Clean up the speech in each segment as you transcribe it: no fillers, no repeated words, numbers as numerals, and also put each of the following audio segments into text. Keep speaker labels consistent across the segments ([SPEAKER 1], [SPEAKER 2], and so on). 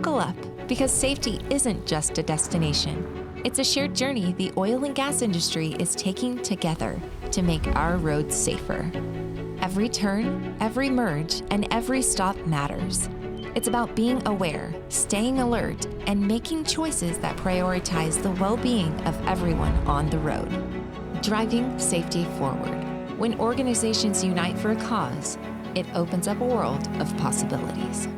[SPEAKER 1] Buckle up, because safety isn't just a destination. It's a shared journey the oil and gas industry is taking together to make our roads safer. Every turn, every merge, and every stop matters. It's about being aware, staying alert, and making choices that prioritize the well-being of everyone on the road. Driving safety forward. When organizations unite for a cause, it opens up a world of possibilities.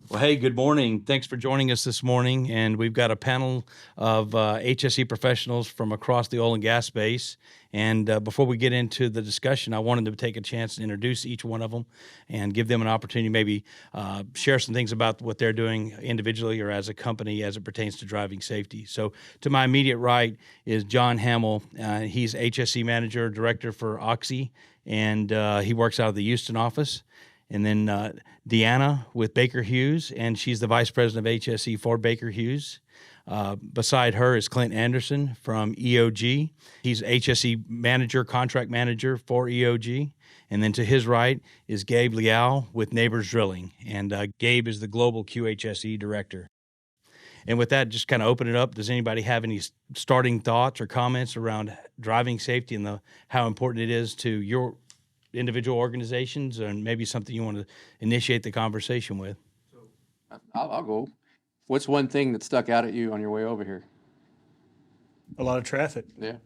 [SPEAKER 2] Well, hey, good morning. Thanks for joining us this morning. And we've got a panel of HSE professionals from across the oil and gas space. And before we get into the discussion, I wanted to take a chance to introduce each one of them and give them an opportunity to maybe share some things about what they're doing individually or as a company as it pertains to driving safety. So to my immediate right is John Hamill. He's HSE Manager, Director for Oxy, and he works out of the Houston office. And then Deanna with Baker Hughes, and she's the Vice President of HSE for Baker Hughes. Beside her is Clint Anderson from EOG. He's HSE Manager, Contract Manager for EOG. And then to his right is Gabe Leal with Nabors Drilling. And Gabe is the Global QHSE Director. And with that, just kind of open it up. Does anybody have any starting thoughts or comments around driving safety and how important it is to your individual organizations, and maybe something you want to initiate the conversation with?
[SPEAKER 3] I'll go. What's one thing that stuck out at you on your way over here?
[SPEAKER 4] A lot of traffic.
[SPEAKER 3] Yeah.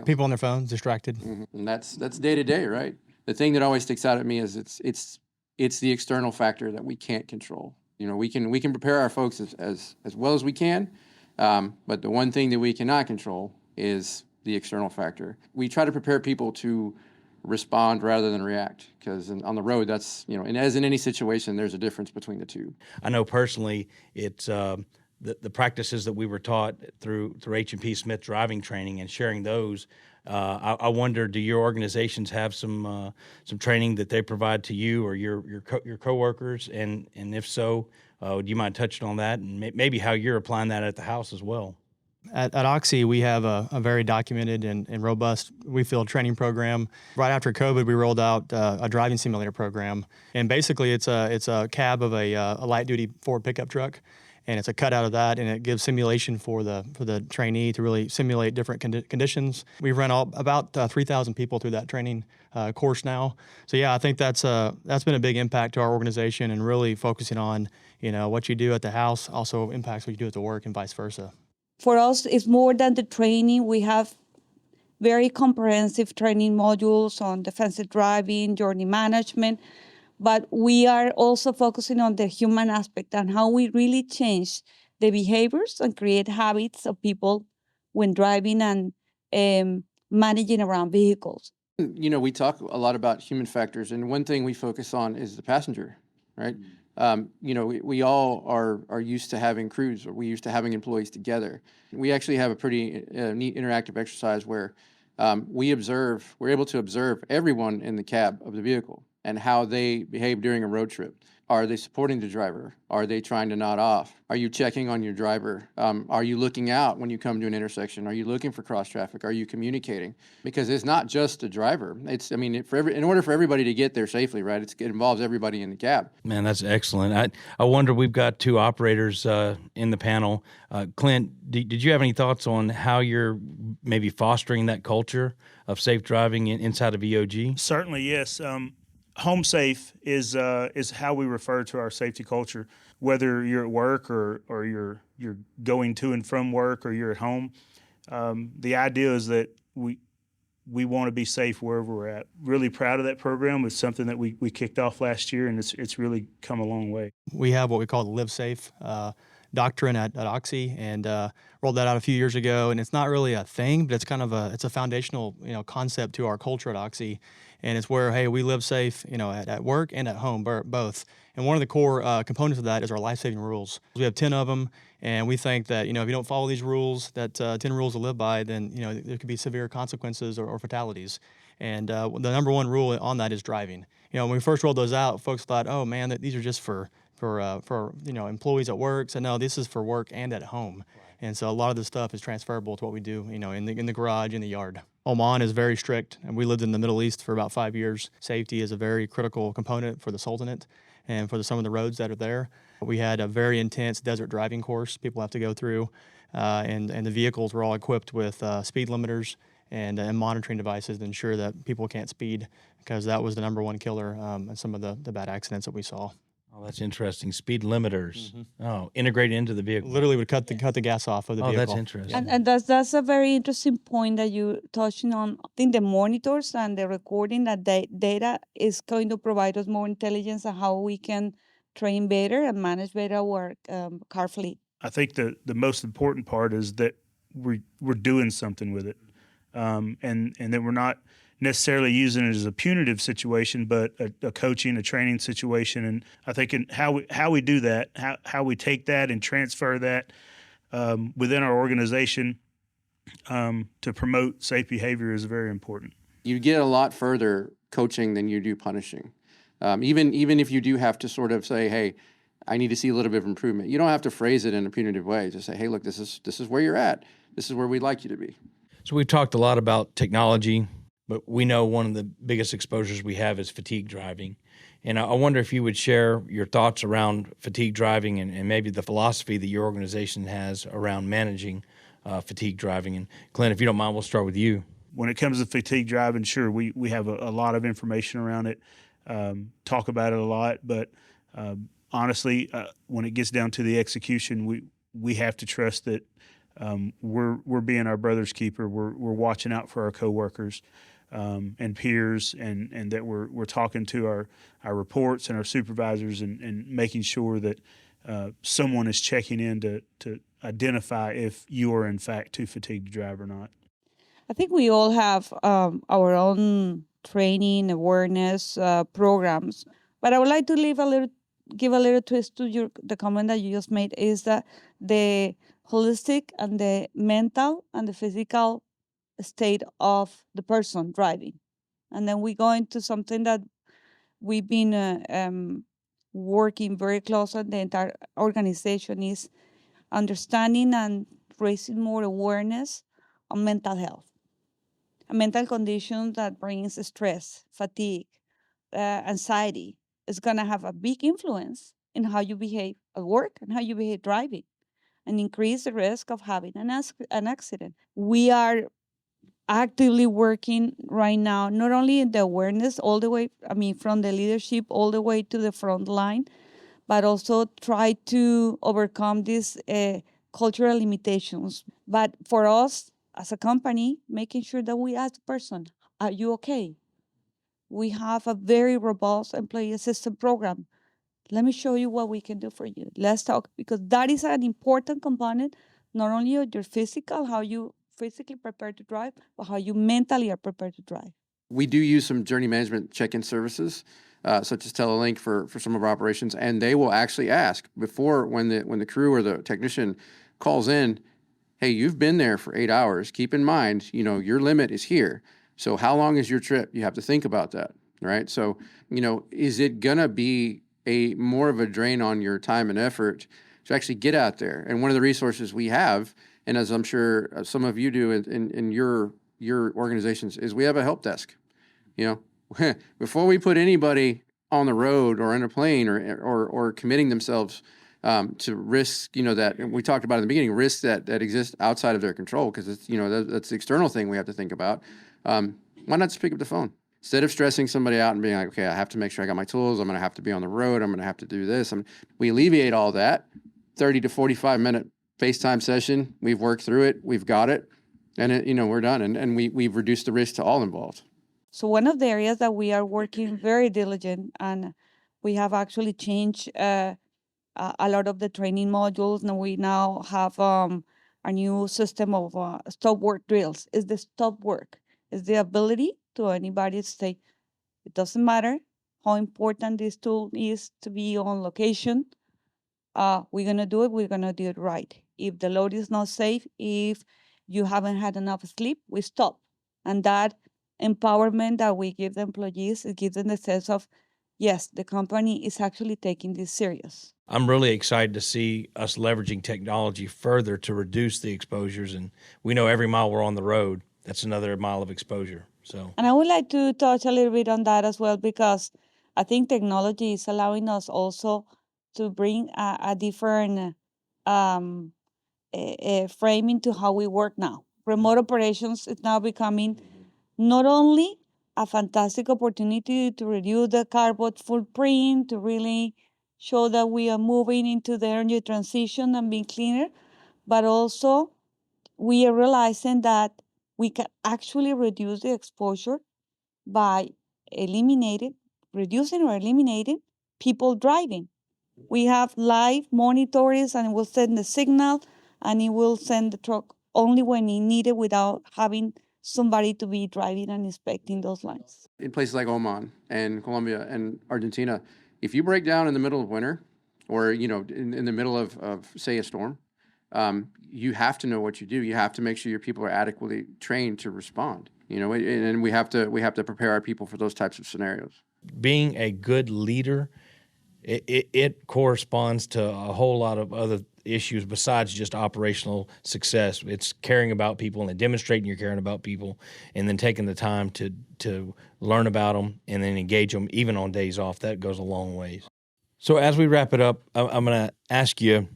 [SPEAKER 5] People on their phones, distracted.
[SPEAKER 3] Mm-hmm. And that's day to day, right? The thing that always sticks out at me is it's the external factor that we can't control. You know, we can prepare our folks as well as we can, but the one thing that we cannot control is the external factor. We try to prepare people to respond rather than react, because on the road, that's, you know, and as in any situation, there's a difference between the two.
[SPEAKER 2] I know personally, it's the practices that we were taught through H&P Smith driving training and sharing those. I wonder, do your organizations have some training that they provide to you or your coworkers? And if so, do you mind touching on that and maybe how you're applying that at the house as well?
[SPEAKER 5] At Oxy, we have a very documented and robust, we feel, training program. Right after COVID, we rolled out a driving simulator program, and basically it's a cab of a light-duty Ford pickup truck, and it's a cutout of that, and it gives simulation for the trainee to really simulate different conditions. We've run about 3,000 people through that training course now. So yeah, I think that's been a big impact to our organization, and really focusing on, you know, what you do at the house also impacts what you do at the work, and vice versa.
[SPEAKER 6] For us, it's more than the training. We have very comprehensive training modules on defensive driving, journey management, but we are also focusing on the human aspect and how we really change the behaviors and create habits of people when driving and managing around vehicles.
[SPEAKER 3] You know, we talk a lot about human factors, and one thing we focus on is the passenger, right? You know, we all are used to having crews, or we're used to having employees together. We actually have a pretty neat interactive exercise where we're able to observe everyone in the cab of the vehicle and how they behave during a road trip. Are they supporting the driver? Are they trying to nod off? Are you checking on your driver? Are you looking out when you come to an intersection? Are you looking for cross traffic? Are you communicating? Because it's not just the driver. In order for everybody to get there safely, right? It involves everybody in the cab.
[SPEAKER 2] Man, that's excellent. I wonder, we've got two operators in the panel. Clint, did you have any thoughts on how you're maybe fostering that culture of safe driving inside of EOG?
[SPEAKER 4] Certainly, yes. Home safe is how we refer to our safety culture. Whether you're at work or you're going to and from work or you're at home, the idea is that we want to be safe wherever we're at. Really proud of that program. It's something that we kicked off last year, and it's really come a long way.
[SPEAKER 5] We have what we call the Live Safe Doctrine at Oxy, and rolled that out a few years ago. And it's not really a thing, but it's kind of a foundational, you know, concept to our culture at Oxy. And it's where, hey, we live safe, you know, at work and at home, both. And one of the core components of that is our life-saving rules. We have 10 of them, and we think that, you know, if you don't follow these rules, that 10 rules to live by, then, you know, there could be severe consequences or fatalities. And the number one rule on that is driving. You know, when we first rolled those out, folks thought, oh man, that these are just for you know, employees at work. So no, this is for work and at home. Right. And so a lot of this stuff is transferable to what we do, you know, in the garage, in the yard. Oman is very strict, and we lived in the Middle East for about 5 years. Safety is a very critical component for the Sultanate and for some of the roads that are there. We had a very intense desert driving course people have to go through, and the vehicles were all equipped with speed limiters and monitoring devices to ensure that people can't speed, because that was the number one killer in some of the bad accidents that we saw.
[SPEAKER 2] Oh, that's interesting. Speed limiters. Oh, integrated into the vehicle.
[SPEAKER 5] Literally would cut the gas off of the vehicle.
[SPEAKER 2] Oh, that's interesting.
[SPEAKER 6] And that's a very interesting point that you touching on. I think the monitors and the recording that data is going to provide us more intelligence on how we can train better and manage better our car fleet.
[SPEAKER 4] I think the most important part is that we're doing something with it, and that we're not necessarily using it as a punitive situation, but a coaching, a training situation. And I think how we do that, how we take that and transfer that within our organization to promote safe behavior is very important.
[SPEAKER 3] You get a lot further coaching than you do punishing. Even if you do have to sort of say, hey, I need to see a little bit of improvement. You don't have to phrase it in a punitive way. Just say, hey, look, this is where you're at. This is where we'd like you to be.
[SPEAKER 2] So we've talked a lot about technology, but we know one of the biggest exposures we have is fatigue driving. And I wonder if you would share your thoughts around fatigue driving and maybe the philosophy that your organization has around managing fatigue driving. And Clint, if you don't mind, we'll start with you.
[SPEAKER 4] When it comes to fatigue driving, sure, we have a lot of information around it, talk about it a lot, but honestly, when it gets down to the execution, we have to trust that we're being our brother's keeper. We're watching out for our coworkers and peers, and that we're talking to our reports and our supervisors and making sure that someone is checking in to identify if you are in fact too fatigued to drive or not.
[SPEAKER 6] I think we all have our own training, awareness programs, but I would like to give a little twist to the comment that you just made, is that the holistic and the mental and the physical state of the person driving. And then we go into something that we've been working very close on the entire organization, is understanding and raising more awareness on mental health. A mental condition that brings stress, fatigue, anxiety is going to have a big influence in how you behave at work and how you behave driving, and increase the risk of having an accident. We are actively working right now, not only in the awareness all the way, from the leadership all the way to the front line, but also try to overcome these cultural limitations. But for us as a company, making sure that we ask the person, are you okay? We have a very robust employee assistance program. Let me show you what we can do for you. Let's talk, because that is an important component, not only of your physical, how you physically prepare to drive, but how you mentally are prepared to drive.
[SPEAKER 3] We do use some journey management check-in services, such as Telelink for some of our operations, and they will actually ask before, when the crew or the technician calls in, hey, you've been there for 8 hours. Keep in mind, your limit is here. So how long is your trip? You have to think about that, right? So, is it gonna be more of a drain on your time and effort to actually get out there? And one of the resources we have, and as I'm sure some of you do in your organizations, is we have a help desk. Before we put anybody on the road or in a plane or committing themselves to risk, that we talked about in the beginning, risks that exist outside of their control, because it's that's the external thing we have to think about. Why not just pick up the phone? Instead of stressing somebody out and being like, okay, I have to make sure I got my tools, I'm going to have to be on the road, I'm going to have to do this. We alleviate all that. 30 to 45 minute FaceTime session, we've worked through it, we've got it, and we're done. And we've reduced the risk to all involved.
[SPEAKER 6] So one of the areas that we are working very diligent, and we have actually changed a lot of the training modules, and we now have a new system of stop work drills. Is the stop work. Is the ability to anybody to say, it doesn't matter how important this tool is to be on location. We're going to do it. We're going to do it right. If the load is not safe, if you haven't had enough sleep, we stop. And that empowerment that we give the employees, it gives them the sense of, yes, the company is actually taking this serious.
[SPEAKER 2] I'm really excited to see us leveraging technology further to reduce the exposures. And we know every mile we're on the road, that's another mile of exposure. So,
[SPEAKER 6] And I would like to touch a little bit on that as well, because I think technology is allowing us also to bring a different framing to how we work now. Remote operations is now becoming not only a fantastic opportunity to reduce the carbon footprint, to really show that we are moving into the energy transition and being cleaner, but also we are realizing that we can actually reduce the exposure by reducing or eliminating people driving. We have live monitors, and it will send the signal, and it will send the truck only when it needed without having somebody to be driving and inspecting those lines.
[SPEAKER 3] In places like Oman and Colombia and Argentina, if you break down in the middle of winter, or in the middle of say a storm, you have to know what you do. You have to make sure your people are adequately trained to respond. And we have to prepare our people for those types of scenarios.
[SPEAKER 2] being a good leader, it corresponds to a whole lot of other issues besides just operational success. It's caring about people and demonstrating you're caring about people, and then taking the time to learn about them and then engage them even on days off. That goes a long ways. So as we wrap it up, I'm going to ask you,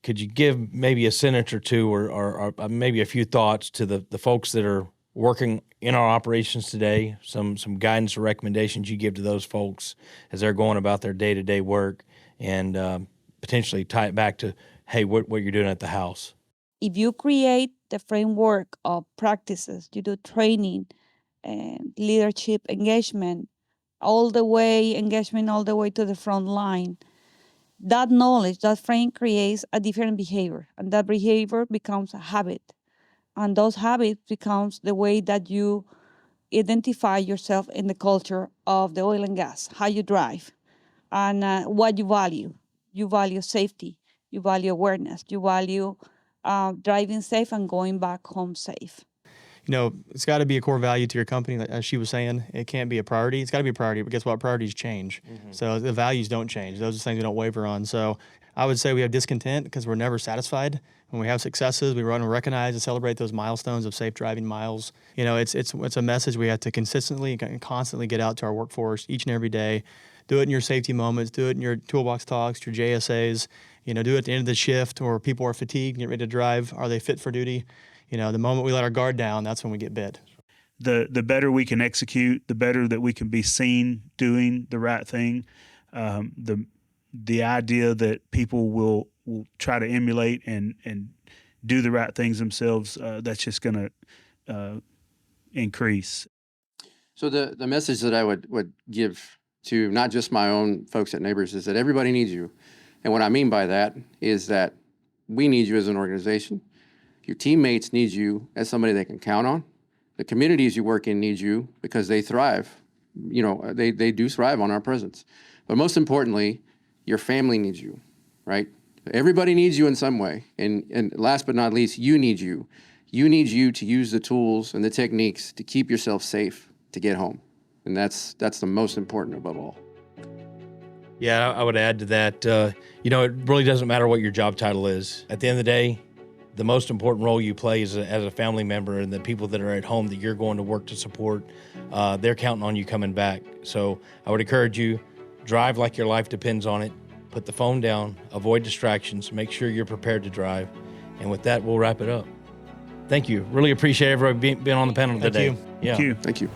[SPEAKER 2] could you give maybe a sentence or two or maybe a few thoughts to the folks that are working in our operations today, some guidance or recommendations you give to those folks as they're going about their day-to-day work, and potentially tie it back to, hey, what you're doing at the house?
[SPEAKER 6] If you create the framework of practices, you do training and leadership engagement, all the way to the front line, that knowledge, that frame creates a different behavior, and that behavior becomes a habit. And those habits becomes the way that you identify yourself in the culture of the oil and gas, how you drive, and what you value. You value safety, you value awareness, you value driving safe and going back home safe.
[SPEAKER 5] It's got to be a core value to your company. As she was saying, it can't be a priority. It's got to be a priority, but guess what? Priorities change. Mm-hmm. So the values don't change. Those are things we don't waver on. So I would say we have discontent because we're never satisfied. When we have successes, we run and recognize and celebrate those milestones of safe driving miles. It's a message we have to consistently and constantly get out to our workforce each and every day. Do it in your safety moments. Do it in your toolbox talks, your JSAs. Do it at the end of the shift where people are fatigued and get ready to drive. Are they fit for duty? The moment we let our guard down, that's when we get bit.
[SPEAKER 4] The better we can execute, the better that we can be seen doing the right thing. The idea that people will try to emulate and do the right things themselves, that's just going to increase.
[SPEAKER 3] So the message that I would give to not just my own folks at Nabors is that everybody needs you. And what I mean by that is that we need you as an organization. Your teammates need you as somebody they can count on. The communities you work in need you because they thrive. They do thrive on our presence. But most importantly, your family needs you, right? Everybody needs you in some way. And last but not least, you need you. You need you to use the tools and the techniques to keep yourself safe to get home. And that's the most important above all.
[SPEAKER 2] Yeah, I would add to that, it really doesn't matter what your job title is. At the end of the day, the most important role you play is as a family member, and the people that are at home that you're going to work to support, they're counting on you coming back. So I would encourage you, drive like your life depends on it. Put the phone down, avoid distractions, make sure you're prepared to drive. And with that, we'll wrap it up. Thank you. Really appreciate everybody being on the panel today.
[SPEAKER 5] Thank you.
[SPEAKER 2] Yeah.
[SPEAKER 4] Thank you.
[SPEAKER 3] Thank you.